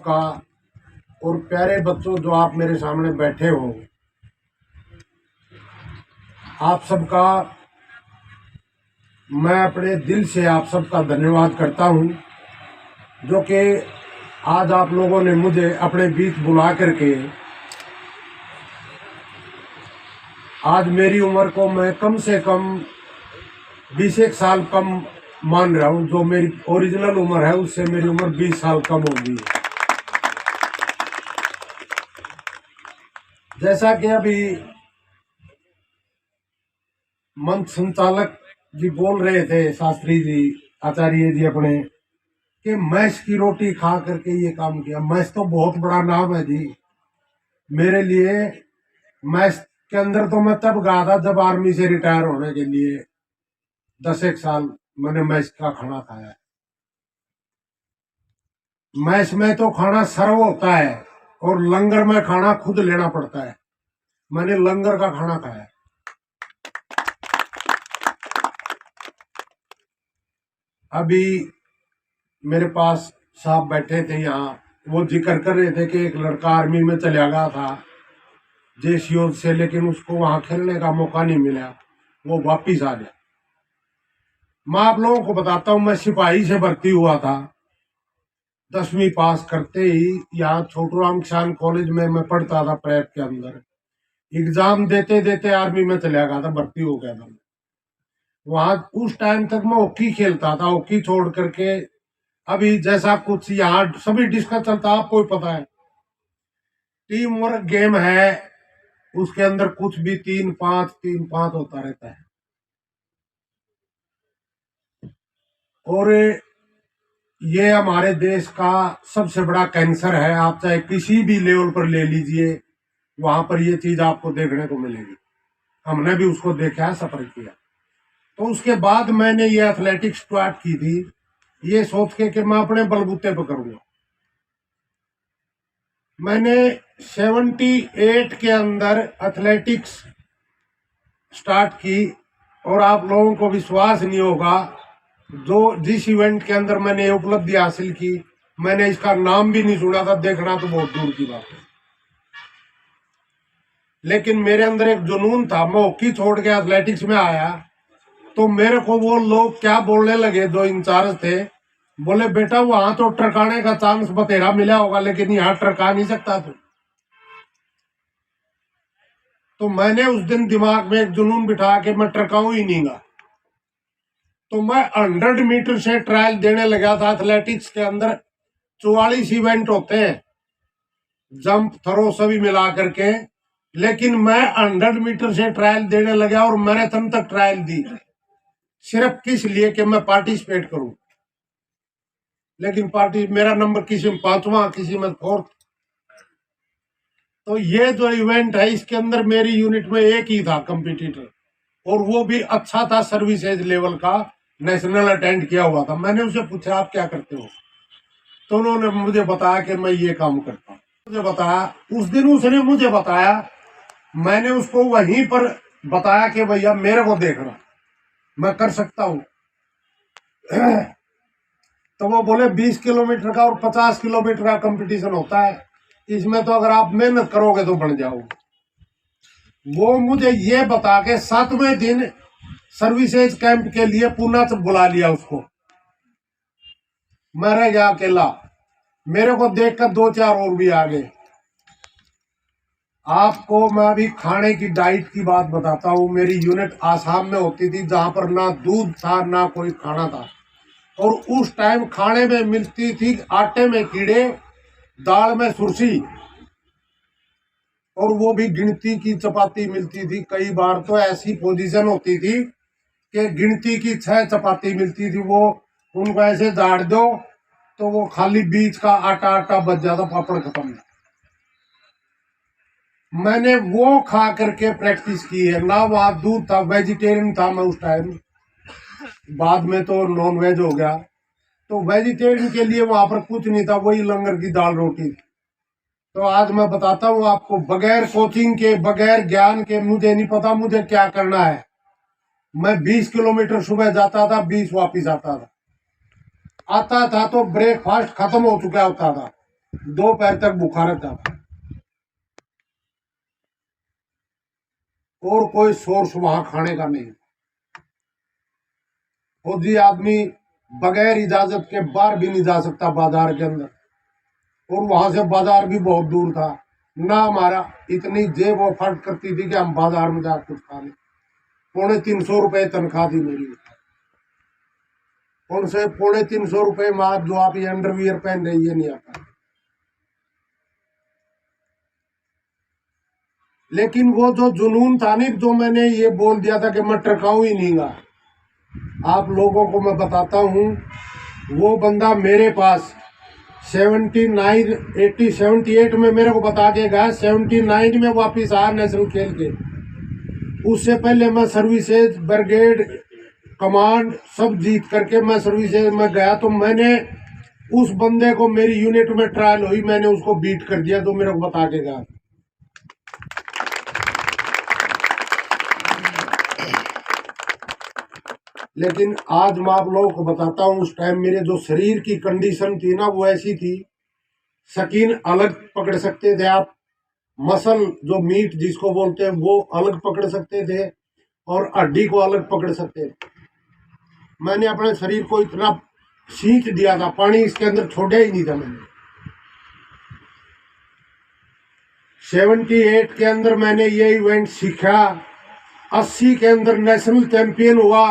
सबका और प्यारे बच्चों जो आप मेरे सामने बैठे हो, आप सबका मैं अपने दिल से आप सबका धन्यवाद करता हूं, जो कि आज आप लोगों ने मुझे अपने बीच बुला करके आज मेरी उम्र को मैं कम से कम 20 साल कम मान रहा हूं। जो मेरी ओरिजिनल उम्र है उससे मेरी उम्र 20 साल कम होगी। जैसा कि अभी मंच संचालक जी बोल रहे थे, शास्त्री जी, आचार्य जी अपने, कि मैस की रोटी खा करके ये काम किया। मैस तो बहुत बड़ा नाम है जी मेरे लिए। मैस के अंदर तो मैं तब गया था जब आर्मी से रिटायर होने के लिए 10 साल मैंने मैस का खाना खाया। मैस में तो खाना सर्व होता है और लंगर में खाना खुद लेना पड़ता है। मैंने लंगर का खाना खाया। अभी मेरे पास साहब बैठे थे यहाँ, वो जिक्र कर रहे थे कि एक लड़का आर्मी में चला गया था जेसीओ से, लेकिन उसको वहां खेलने का मौका नहीं मिला, वो वापिस आ गया। मैं आप लोगों को बताता हूँ, मैं सिपाही से भर्ती हुआ था 10वीं पास करते ही। यहाँ छोटूराम किसान कॉलेज में मैं पढ़ता था, प्रेप के अंदर। एग्जाम देते देते आर्मी में चला गया था, भर्ती हो गया था। वहां उस टाइम तक मैं हॉकी खेलता था। हॉकी छोड़ करके अभी जैसा कुछ यहाँ सभी डिस्कस चलता है, आपको पता है, टीम वर्क गेम है, उसके अंदर कुछ भी 3-5 होता रहता है। और ये हमारे देश का सबसे बड़ा कैंसर है। आप चाहे किसी भी लेवल पर ले लीजिए, वहां पर ये चीज आपको देखने को मिलेगी। हमने भी उसको देखा है, सफर किया। तो उसके बाद मैंने ये एथलेटिक्स स्टार्ट की थी, ये सोच के कि मैं अपने बलबूते पर करूंगा। मैंने 78 के अंदर एथलेटिक्स स्टार्ट की, और आप लोगों को विश्वास नहीं होगा, जो जिस इवेंट के अंदर मैंने ये उपलब्धि हासिल की, मैंने इसका नाम भी नहीं सुना था, देखना तो बहुत दूर की बात है। लेकिन मेरे अंदर एक जुनून था। मैं हॉकी छोड़ के एथलेटिक्स में आया तो मेरे को वो लोग क्या बोलने लगे, जो इंचार्ज थे, बोले बेटा वहां तो ट्रकाने का चांस बतेरा मिला होगा, लेकिन यहाँ ट्रका नहीं सकता तू। तो मैंने उस दिन दिमाग में एक जुनून बिठा के मैं ट्रकाऊं ही नहीं गा। तो मैं 100 मीटर से ट्रायल देने लगा था। एथलेटिक्स के अंदर 44 इवेंट होते हैं, जंप थ्रो सभी मिला करके, लेकिन मैं 100 मीटर से ट्रायल देने लगा और मैराथन तक ट्रायल दी, सिर्फ किस लिए कि मैं पार्टिसिपेट करूं। लेकिन पार्टी मेरा नंबर किसी में 5वां, किसी में 4th। तो ये जो इवेंट है, इसके अंदर मेरी यूनिट में एक ही था कंपटीटर, और वो भी अच्छा था, सर्विसेज लेवल का, नेशनल अटेंड किया हुआ था। मैंने उसे पूछा आप क्या करते हो, तो उन्होंने मुझे बताया कि मैं ये काम करता हूँ। मुझे बताया उस दिन, उसने मुझे बताया, मैंने उसको वहीं पर बताया कि भैया मेरे को देखना, मैं कर सकता हूँ। तो वो बोले 20 किलोमीटर का और 50 किलोमीटर का कंपटीशन होता है, इसमें तो अगर आप मेहनत करोगे तो बन जाओगे। वो मुझे ये बता के 7वें दिन सर्विसेज कैंप के लिए पुणे से बुला लिया उसको। मैं रह गया अकेला। मेरे को देखकर 2-4 और भी आ गए। आपको मैं अभी खाने की डाइट की बात बताता हूँ। मेरी यूनिट आसाम में होती थी, जहां पर ना दूध था ना कोई खाना था, और उस टाइम खाने में मिलती थी आटे में कीड़े, दाल में सुरसी, और वो भी गिनती की चपाती मिलती थी। कई बार तो ऐसी पोजीशन होती थी कि गिनती की 6 चपाती मिलती थी। वो उनको ऐसे झाड़ दो तो वो खाली बीच का आटा आटा बच जाता, पापड़ खत्म। मैंने वो खा करके प्रैक्टिस की है। ना वहां दूध था, वेजिटेरियन था मैं उस टाइम, बाद में तो नॉन वेज हो गया। तो वेजिटेरियन के लिए वहां पर कुछ नहीं था, वही लंगर की दाल रोटी। तो आज मैं बताता हूँ आपको, बगैर कोचिंग के, बगैर ज्ञान के, मुझे नहीं पता मुझे क्या करना है। मैं 20 किलोमीटर सुबह जाता था, 20 वापिस आता था। तो ब्रेकफास्ट खत्म हो चुका होता था। दोपहर तक भूखा रहता था और कोई सोर्स वहां खाने का नहीं। फौजी आदमी बगैर इजाजत के बाहर भी नहीं जा सकता बाजार के अंदर, और वहां से बाजार भी बहुत दूर था ना। हमारा इतनी जेब वो फर्क करती थी कि हम बाजार में जाकर कुछ खा लें। 350 रुपये तनख्वाह थी मेरी, उनसे 350 रुपये में आप जो आप ये अंडरवियर पहन रही है नहीं आता। लेकिन वो जो जुनून था नहीं, जो मैंने ये बोल दिया था कि मैं ट्रकाऊं ही नहींगा, आप लोगों को मैं बताता हूं, वो बंदा मेरे पास 79 80 78 में मेरे को बता के गया, 79 में वापिस आया नेशनल खेल के। उससे पहले मैं सर्विसेज ब्रिगेड कमांड सब जीत करके मैं सर्विसेज में गया, तो मैंने उस बंदे को, मेरी यूनिट में ट्रायल हुई, मैंने उसको बीट कर दिया, तो मेरे को बता के गया। लेकिन आज मैं आप लोगों को बताता हूँ, उस टाइम मेरे जो शरीर की कंडीशन थी ना, वो ऐसी थी, सकीन अलग पकड़ सकते थे आप, मसल जो मीट जिसको बोलते हैं वो अलग पकड़ सकते थे, और हड्डी को अलग पकड़ सकते थे। मैंने अपने शरीर को इतना सींच दिया था, पानी इसके अंदर छोड़ा ही नहीं था मैंने। 78 के अंदर मैंने ये इवेंट सीखा, 80 के अंदर नेशनल चैंपियन हुआ,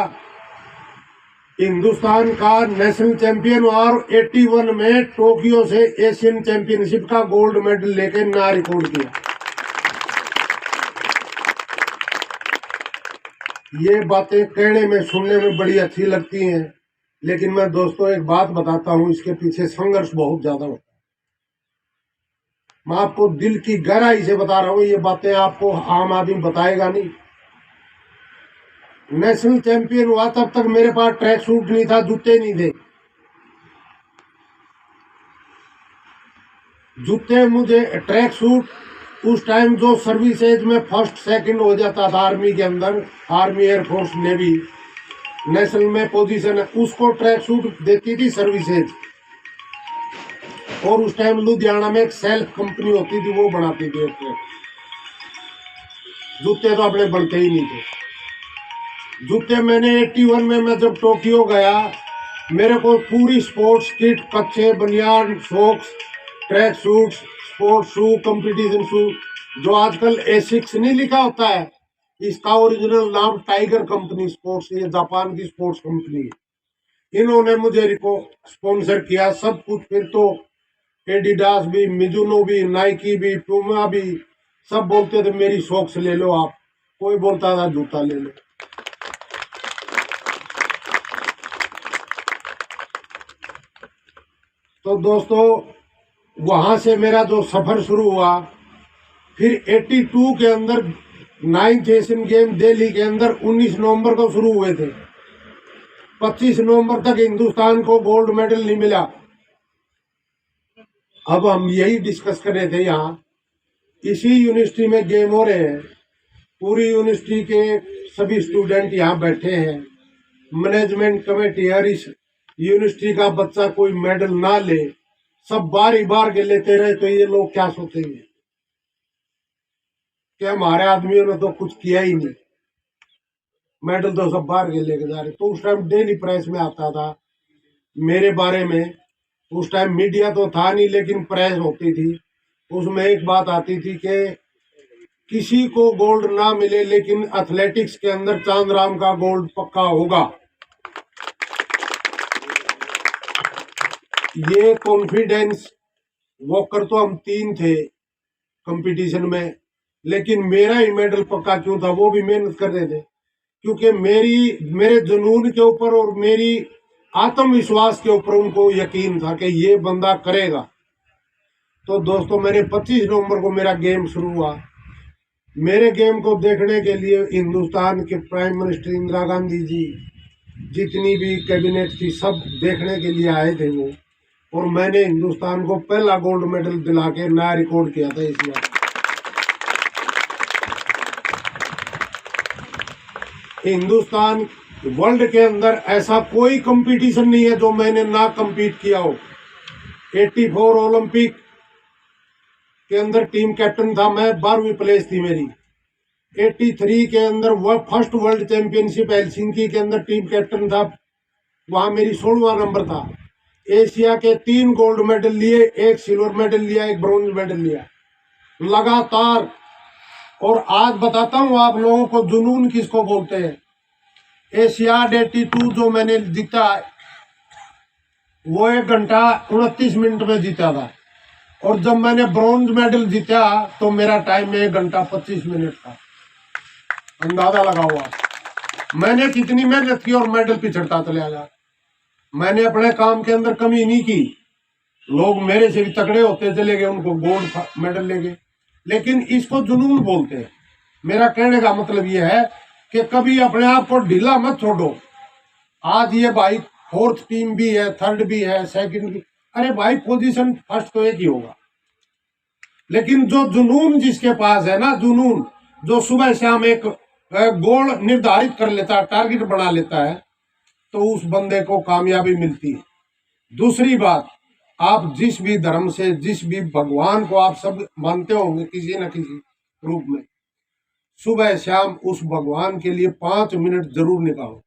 हिंदुस्तान का नेशनल चैंपियन हुआ, और 81 में टोक्यो से एशियन चैंपियनशिप का गोल्ड मेडल लेके नया रिकॉर्ड किया। ये बातें कहने में सुनने में बड़ी अच्छी लगती हैं, लेकिन मैं दोस्तों एक बात बताता हूं, इसके पीछे संघर्ष बहुत ज्यादा होता है। मैं आपको दिल की गहराई से बता रहा हूं, ये बातें आपको आम आदमी बताएगा नहीं। नेशनल चैंपियन हुआ तब तक मेरे पास ट्रैक सूट नहीं था, जूते नहीं थे। जूते मुझे ट्रैक सूट उस टाइम जो सर्विसेज में फर्स्ट सेकंड हो जाता था आर्मी के अंदर, आर्मी एयरफोर्स नेवी नेशनल में पोजीशन है, उसको ट्रैक सूट देती थी सर्विसेज। और उस टाइम लुधियाना में एक सेल्फ कंपनी होती थी, वो बनाती थी ट्रैक। जूते तो अपने बनते ही नहीं थे। जूते मैंने 81 में मैं जब टोक्यो गया, मेरे को पूरी स्पोर्ट्स किट, कच्छे, बनियान, socks, track suits, sports shoe, competition shoe, जो आजकल एसिक्स नहीं लिखा होता है, इसका ओरिजिनल नाम टाइगर कंपनी स्पोर्ट्स, ये जापान की स्पोर्ट्स कंपनी है। इन्होंने मुझे स्पॉन्सर किया सब कुछ। फिर तो एडिडास भी, मिजुनो भी, नाइकी भी, प्यूमा भी, सब बोलते थे मेरी सॉक्स ले लो आप, कोई बोलता था जूता ले लो। तो दोस्तों वहां से मेरा जो सफर शुरू हुआ, फिर 82 के अंदर 9th एशियन गेम दिल्ली के अंदर 19 नवंबर को शुरू हुए थे। 25 नवंबर तक हिंदुस्तान को गोल्ड मेडल नहीं मिला। अब हम यही डिस्कस कर रहे थे, यहाँ इसी यूनिवर्सिटी में गेम हो रहे हैं, पूरी यूनिवर्सिटी के सभी स्टूडेंट यहाँ बैठे हैं, मैनेजमेंट कमेटी, हर इस यूनिवर्सिटी का बच्चा कोई मेडल ना ले, सब बार ही बार के लेते रहे, तो ये लोग क्या सोचेंगे कि हमारे आदमियों ने तो कुछ किया ही नहीं, मेडल तो सब बाहर के लेके जा रहे। तो उस टाइम डेली प्रेस में आता था मेरे बारे में, उस टाइम मीडिया तो था नहीं लेकिन प्रेस होती थी, उसमें एक बात आती थी कि किसी को गोल्ड ना मिले लेकिन एथलेटिक्स के अंदर चांदराम का गोल्ड पक्का होगा। ये कॉन्फिडेंस वॉकर तो हम 3 थे कंपटीशन में, लेकिन मेरा ही मेडल पक्का क्यों था, वो भी मेहनत कर रहे थे, क्योंकि मेरे जुनून के ऊपर और मेरी आत्मविश्वास के ऊपर उनको यकीन था कि ये बंदा करेगा। तो दोस्तों मेरे 25 नवंबर को मेरा गेम शुरू हुआ। मेरे गेम को देखने के लिए हिंदुस्तान के प्राइम मिनिस्टर इंदिरा गांधी जी, जितनी भी कैबिनेट थी, सब देखने के लिए आए थे वो, और मैंने हिंदुस्तान को पहला गोल्ड मेडल दिला के नया रिकॉर्ड किया था इस बार। हिंदुस्तान वर्ल्ड के अंदर ऐसा कोई कंपटीशन नहीं है जो मैंने ना कंपीट किया हो। 84 ओलंपिक, के अंदर टीम कैप्टन था, मैं 12वीं प्लेस थी मेरी। 83 के अंदर वह फर्स्ट वर्ल्ड चैंपियनशिप हेलसिंकी के अंदर टीम कैप्टन था, वहां मेरी 16वां नंबर था। एशिया के 3 गोल्ड मेडल लिए, 1 सिल्वर मेडल लिया, 1 ब्रॉन्ज मेडल लिया लगातार। और आज बताता हूं आप लोगों को जुनून किसको बोलते हैं। एशियाड 82 जो मैंने जीता, वो 1 घंटा 29 मिनट में जीता था। और जब मैंने ब्रॉन्ज मेडल जीता तो मेरा टाइम 1 घंटा 25 मिनट था। अंदाजा लगाओ आप मैंने कितनी मेहनत की और मेडल पिछड़ता चला गया। मैंने अपने काम के अंदर कमी नहीं की। लोग मेरे से भी तगड़े होते चले गए, उनको गोल्ड मेडल ले गए, लेकिन इसको जुनून बोलते हैं। मेरा कहने का मतलब यह है कि कभी अपने आप को ढीला मत छोड़ो। आज ये भाई 4th टीम भी है, 3rd भी है, 2nd भी, अरे भाई पोजीशन फर्स्ट तो एक ही होगा। लेकिन जो जुनून जिसके पास है ना, जुनून जो सुबह शाम एक गोल निर्धारित कर लेता है, टारगेट बना लेता है, तो उस बंदे को कामयाबी मिलती है। दूसरी बात, आप जिस भी धर्म से, जिस भी भगवान को आप सब मानते होंगे किसी न किसी रूप में, सुबह शाम उस भगवान के लिए 5 मिनट जरूर निकालो।